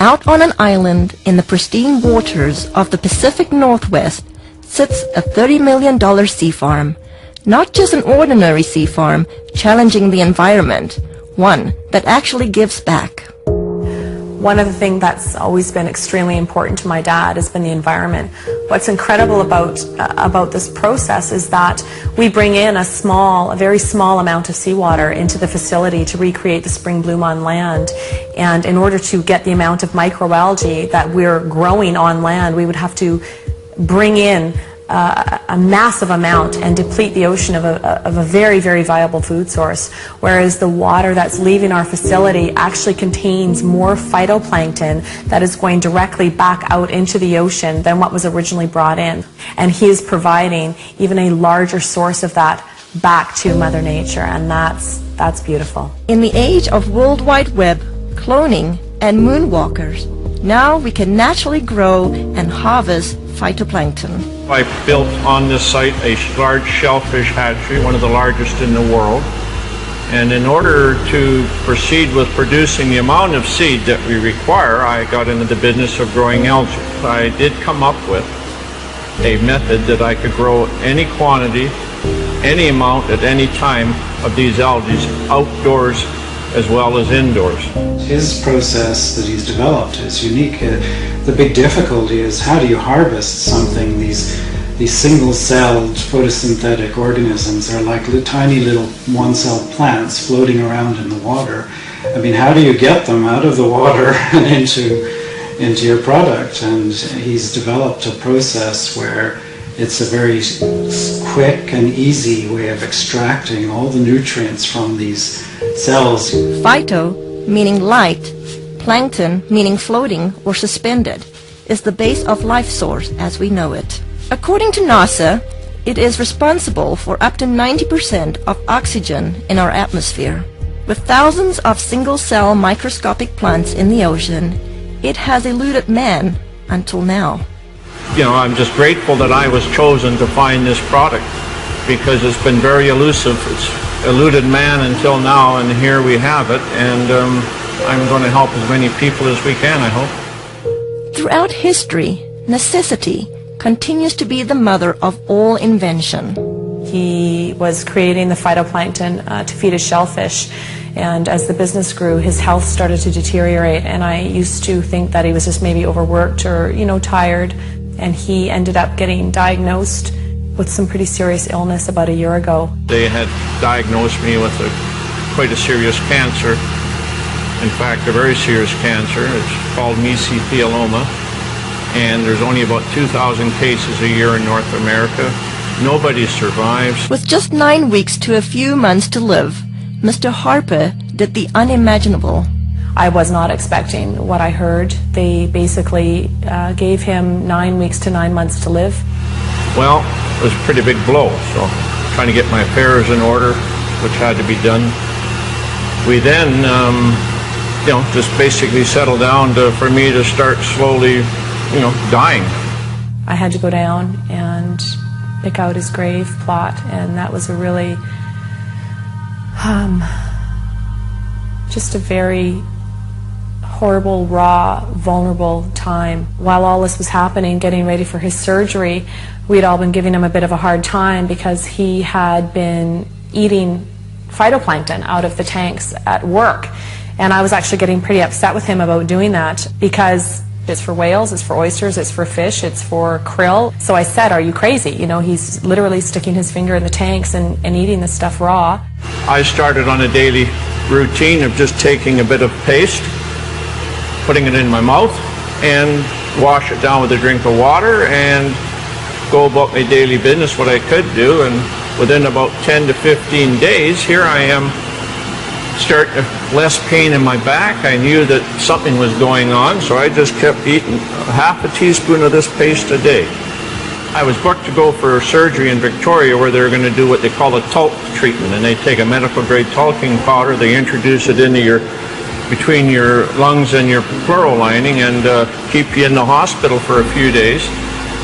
Out on an island in the pristine waters of the Pacific Northwest sits a $30 million sea farm. Not just an ordinary sea farm challenging the environment, one that actually gives back. One of the things that's always been extremely important to my dad has been the environment. What's incredible about this process is that we bring in a very small amount of seawater into the facility to recreate the spring bloom on land. And in order to get the amount of microalgae that we're growing on land, we would have to bring in a massive amount and deplete the ocean of a very, very viable food source, whereas the water that's leaving our facility actually contains more phytoplankton that is going directly back out into the ocean than what was originally brought in. And he is providing even a larger source of that back to Mother Nature, and that's beautiful. In the age of World Wide Web, cloning, and moonwalkers, now we can naturally grow and harvest phytoplankton. I built on this site a large shellfish hatchery, one of the largest in the world. And in order to proceed with producing the amount of seed that we require, I got into the business of growing algae. I did come up with a method that I could grow any quantity, any amount at any time of these algae outdoors as well as indoors. His process that he's developed is unique. The big difficulty is how do you harvest something? These single-celled photosynthetic organisms are like tiny little one-celled plants floating around in the water. I mean, how do you get them out of the water and into your product? And he's developed a process where it's a very quick and easy way of extracting all the nutrients from these cells. Phyto, meaning light, plankton, meaning floating or suspended, is the base of life source as we know it. According to NASA, it is responsible for up to 90% of oxygen in our atmosphere. With thousands of single-cell microscopic plants in the ocean, it has eluded man until now. You know, I'm just grateful that I was chosen to find this product because it's been very elusive. It's eluded man until now, and here we have it, and I'm going to help as many people as we can, I hope. Throughout history, necessity continues to be the mother of all invention. He was creating the phytoplankton to feed his shellfish, and as the business grew, his health started to deteriorate, and I used to think that he was just maybe overworked or, tired, and he ended up getting diagnosed with some pretty serious illness about a year ago. They had diagnosed me with quite a serious cancer. In fact, a very serious cancer. It's called mesothelioma, and there's only about 2,000 cases a year in North America. Nobody survives. With just 9 weeks to a few months to live, Mr. Harper did the unimaginable. I was not expecting what I heard. They basically gave him 9 weeks to 9 months to live. Well, it was a pretty big blow, so trying to get my affairs in order, which had to be done. We then, just basically settled down for me to start slowly, dying. I had to go down and pick out his grave plot, and that was a really, just a very horrible, raw, vulnerable time. While all this was happening, getting ready for his surgery, we'd all been giving him a bit of a hard time because he had been eating phytoplankton out of the tanks at work. And I was actually getting pretty upset with him about doing that because it's for whales, it's for oysters, it's for fish, it's for krill. So I said, are you crazy? He's literally sticking his finger in the tanks and eating this stuff raw. I started on a daily routine of just taking a bit of paste, putting it in my mouth, and wash it down with a drink of water and go about my daily business, what I could do. And within about 10 to 15 days, here I am, starting less pain in my back. I knew that something was going on, so I just kept eating half a teaspoon of this paste a day. I was booked to go for surgery in Victoria where they're going to do what they call a talc treatment, and they take a medical grade talking powder, they introduce it into between your lungs and your pleural lining and keep you in the hospital for a few days,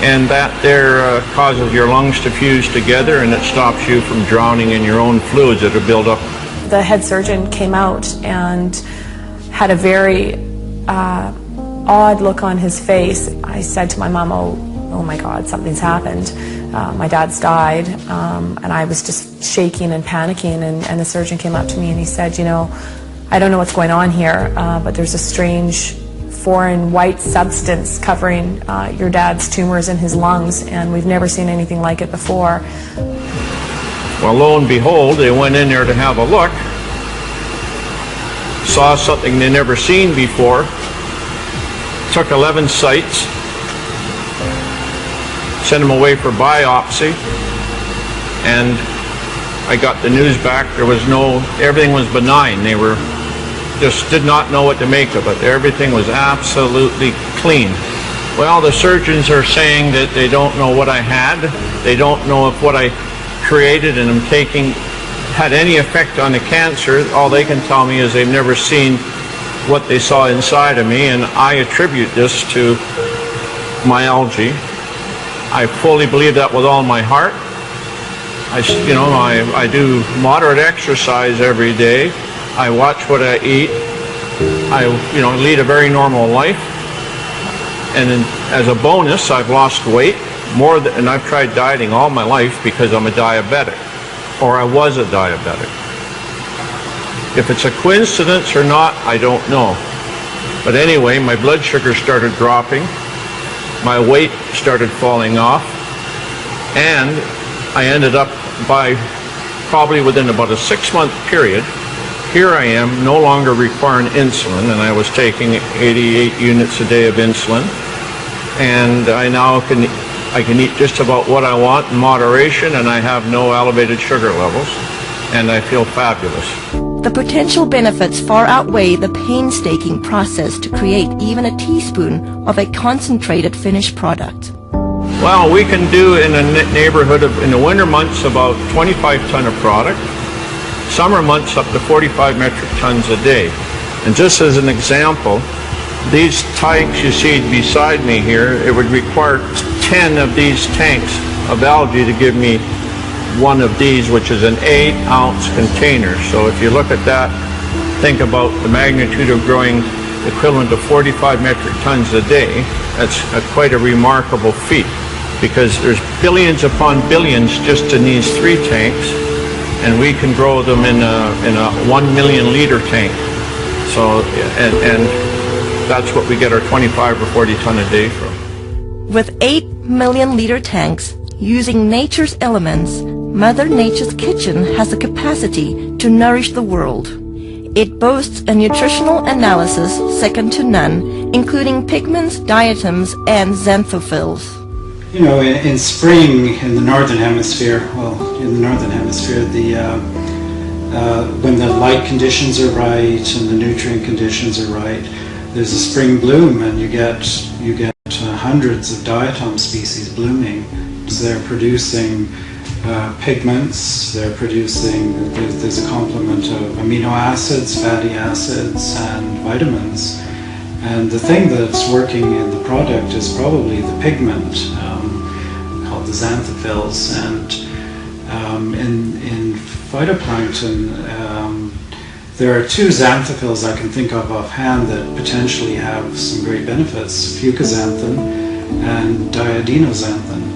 and that there causes your lungs to fuse together, and it stops you from drowning in your own fluids that are built up. The head surgeon came out and had a very odd look on his face. I said to my mom, oh my God, something's happened. My dad's died, and I was just shaking and panicking, and the surgeon came up to me and he said, you know, I don't know what's going on here, but there's a strange foreign white substance covering your dad's tumors in his lungs, and we've never seen anything like it before. Well, lo and behold, they went in there to have a look, saw something they never seen before, took 11 sites, sent them away for biopsy, and I got the news back. There was everything was benign. They just did not know what to make of it. Everything was absolutely clean. Well, the surgeons are saying that they don't know what I had. They don't know if what I created and am taking had any effect on the cancer. All they can tell me is they've never seen what they saw inside of me, and I attribute this to my algae. I fully believe that with all my heart. I do moderate exercise every day. I watch what I eat. I lead a very normal life. And as a bonus, I've lost weight and I've tried dieting all my life because I'm a diabetic, or I was a diabetic. If it's a coincidence or not, I don't know. But anyway, my blood sugar started dropping. My weight started falling off, and I ended up probably within about a 6-month period, here I am no longer requiring insulin, and I was taking 88 units a day of insulin, and I now can eat just about what I want in moderation, and I have no elevated sugar levels, and I feel fabulous. The potential benefits far outweigh the painstaking process to create even a teaspoon of a concentrated finished product. Well, we can do in a neighborhood of, in the winter months, about 25 ton of product. Summer months up to 45 metric tons a day. And just as an example, these tanks you see beside me here, it would require 10 of these tanks of algae to give me one of these, which is an 8-ounce container. So if you look at that, think about the magnitude of growing equivalent to 45 metric tons a day. That's quite a remarkable feat, because there's billions upon billions just in these 3 tanks, and we can grow them in a 1 million liter tank. So, and that's what we get our 25 or 40 ton a day from. With 8 million liter tanks, using nature's elements, Mother Nature's kitchen has the capacity to nourish the world. It boasts a nutritional analysis second to none, including pigments, diatoms, and xanthophylls. You know, in spring in the northern hemisphere, when the light conditions are right and the nutrient conditions are right, there's a spring bloom, and you get hundreds of diatom species blooming. So they're producing pigments, there's a complement of amino acids, fatty acids, and vitamins. And the thing that's working in the product is probably the pigment, called the xanthophylls. And in phytoplankton, there are 2 xanthophylls I can think of offhand that potentially have some great benefits: fucoxanthin and diadinoxanthin.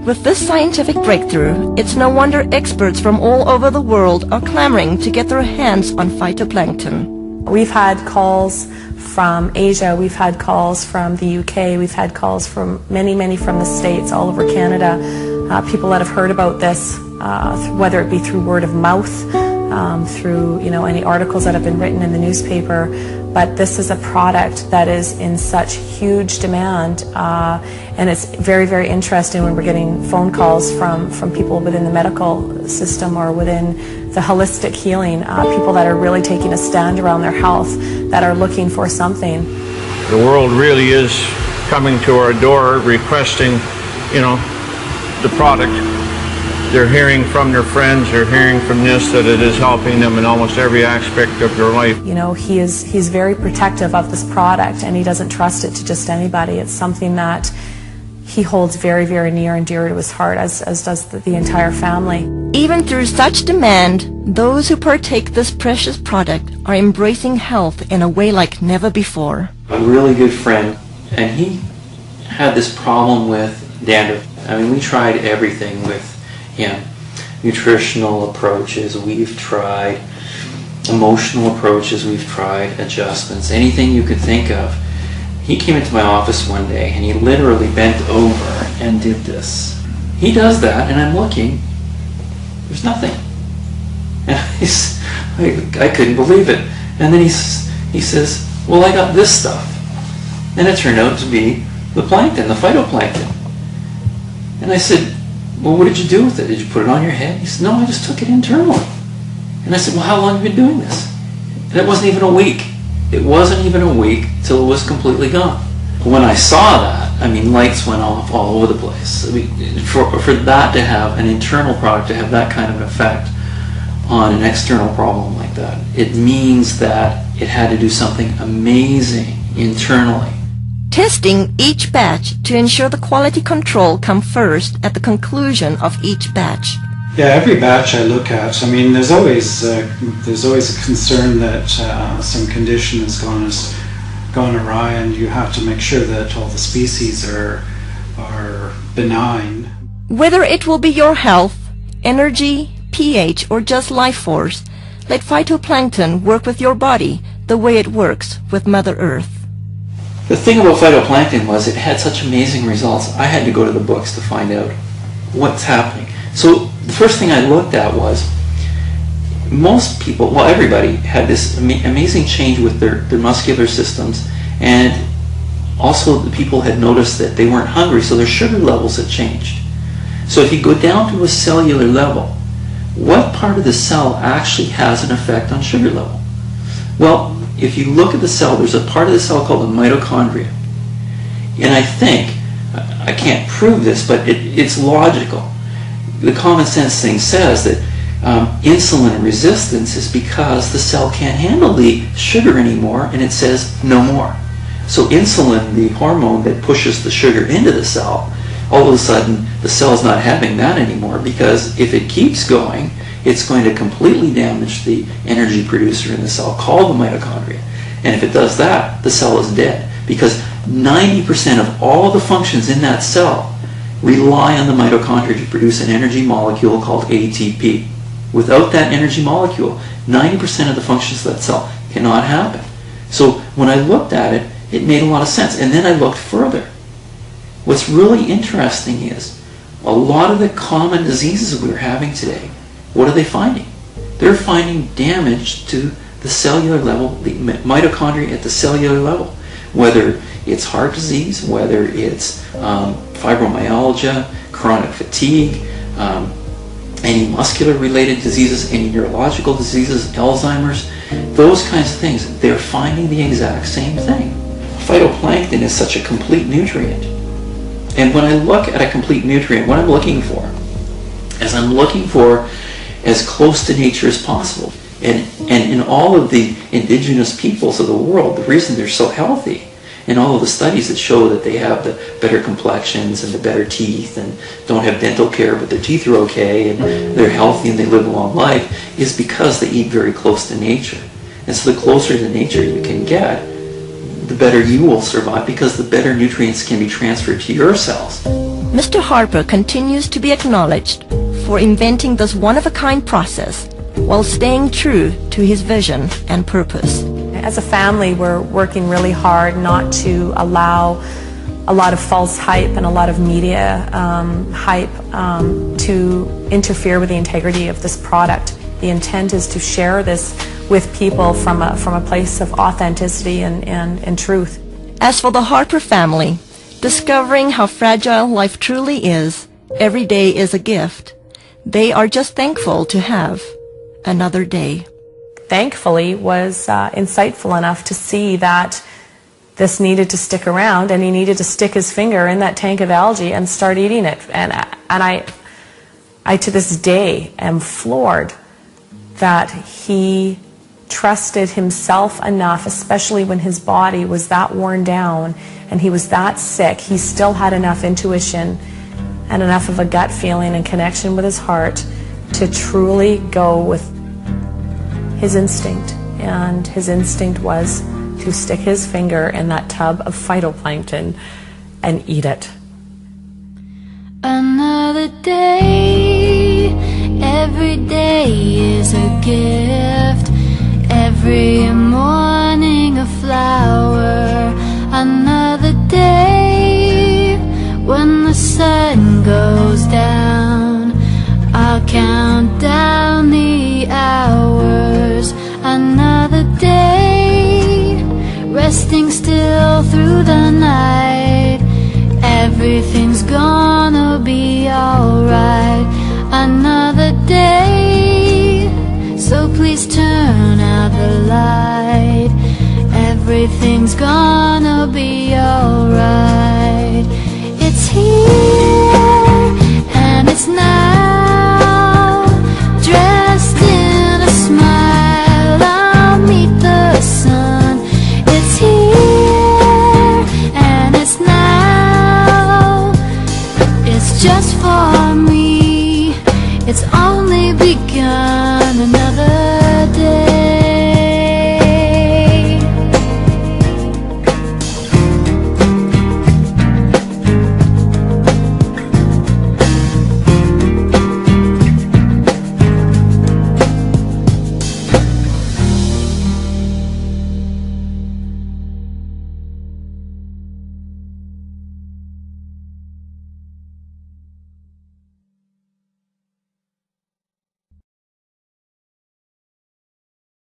With this scientific breakthrough, it's no wonder experts from all over the world are clamoring to get their hands on phytoplankton. We've had calls from Asia, we've had calls from the UK, we've had calls from many from the States, all over Canada. People that have heard about this, whether it be through word of mouth, through any articles that have been written in the newspaper. But this is a product that is in such huge demand, and it's very interesting when we're getting phone calls from people within the medical system or within the holistic healing, people that are really taking a stand around their health, that are looking for something. The world really is coming to our door requesting, the product. They're hearing from their friends, they're hearing from this, that it is helping them in almost every aspect of their life. He's very protective of this product, and he doesn't trust it to just anybody. It's something that he holds very near and dear to his heart, as does the entire family. Even through such demand, those who partake this precious product are embracing health in a way like never before. a really good friend, and he had this problem with dandruff. I mean, we tried everything with him. Nutritional approaches, we've tried. Emotional approaches, we've tried. Adjustments, anything you could think of. He came into my office one day and he literally bent over and did this. He does that and I'm looking, there's nothing. And I couldn't believe it. And then he says, well, I got this stuff. And it turned out to be the plankton, the phytoplankton. And I said, well, what did you do with it? Did you put it on your head? He said, no, I just took it internally. And I said, well, how long have you been doing this? And it wasn't even a week. It wasn't even a week till it was completely gone. When I saw that, I mean, lights went off all over the place. I mean, for that to have an internal product, to have that kind of an effect on an external problem like that, it means that it had to do something amazing internally. Testing each batch to ensure the quality control come first at the conclusion of each batch. Yeah, every batch I look at, I mean, there's always a concern that some condition has gone awry, and you have to make sure that all the species are benign. Whether it will be your health, energy, pH, or just life force, let phytoplankton work with your body the way it works with Mother Earth. The thing about phytoplankton was it had such amazing results. I had to go to the books to find out what's happening. So the first thing I looked at was most people, well, everybody had this amazing change with their muscular systems, and also the people had noticed that they weren't hungry, so their sugar levels had changed. So if you go down to a cellular level, what part of the cell actually has an effect on sugar level? Well, if you look at the cell, there's a part of the cell called the mitochondria. And I think, I can't prove this, but it's logical. The common sense thing says that insulin resistance is because the cell can't handle the sugar anymore, and it says no more. So insulin, the hormone that pushes the sugar into the cell, all of a sudden the cell's not having that anymore, because if it keeps going, it's going to completely damage the energy producer in the cell called the mitochondria. And if it does that, the cell is dead, because 90% of all the functions in that cell rely on the mitochondria to produce an energy molecule called ATP. Without that energy molecule, 90% of the functions of that cell cannot happen. So when I looked at it, it made a lot of sense. And then I looked further. What's really interesting is a lot of the common diseases we're having today, what are they finding? They're finding damage to the cellular level, the mitochondria at the cellular level. Whether it's heart disease, whether it's fibromyalgia, chronic fatigue, any muscular related diseases, any neurological diseases, Alzheimer's, those kinds of things, they're finding the exact same thing. Phytoplankton is such a complete nutrient. And when I look at a complete nutrient, what I'm looking for is I'm looking for as close to nature as possible. And in all of the indigenous peoples of the world, the reason they're so healthy, in all of the studies that show that they have the better complexions and the better teeth and don't have dental care but their teeth are okay and they're healthy and they live a long life, is because they eat very close to nature. And so the closer to nature you can get, the better you will survive, because the better nutrients can be transferred to your cells. Mr. Harper continues to be acknowledged for inventing this one-of-a-kind process while staying true to his vision and purpose. As a family, we're working really hard not to allow a lot of false hype and a lot of media hype to interfere with the integrity of this product. The intent is to share this with people from a place of authenticity and truth. As for the Harper family, discovering how fragile life truly is, every day is a gift. They are just thankful to have another day. Thankfully was insightful enough to see that this needed to stick around, and he needed to stick his finger in that tank of algae and start eating it. And I to this day am floored that he trusted himself enough, especially when his body was that worn down and he was that sick. He still had enough intuition and enough of a gut feeling and connection with his heart to truly go with his instinct. And his instinct was to stick his finger in that tub of phytoplankton and eat it. Another day, every day is a gift. Every morning a flower. Another day, when the sun goes down, I'll count down the hours. Another day, resting still through the night. Everything's gonna be alright. Another day, so please turn out the light. Everything's gonna be alright. It's here and it's now, dressed in a smile, I'll meet the sun. It's here and it's now, it's just for me. It's only begun. Another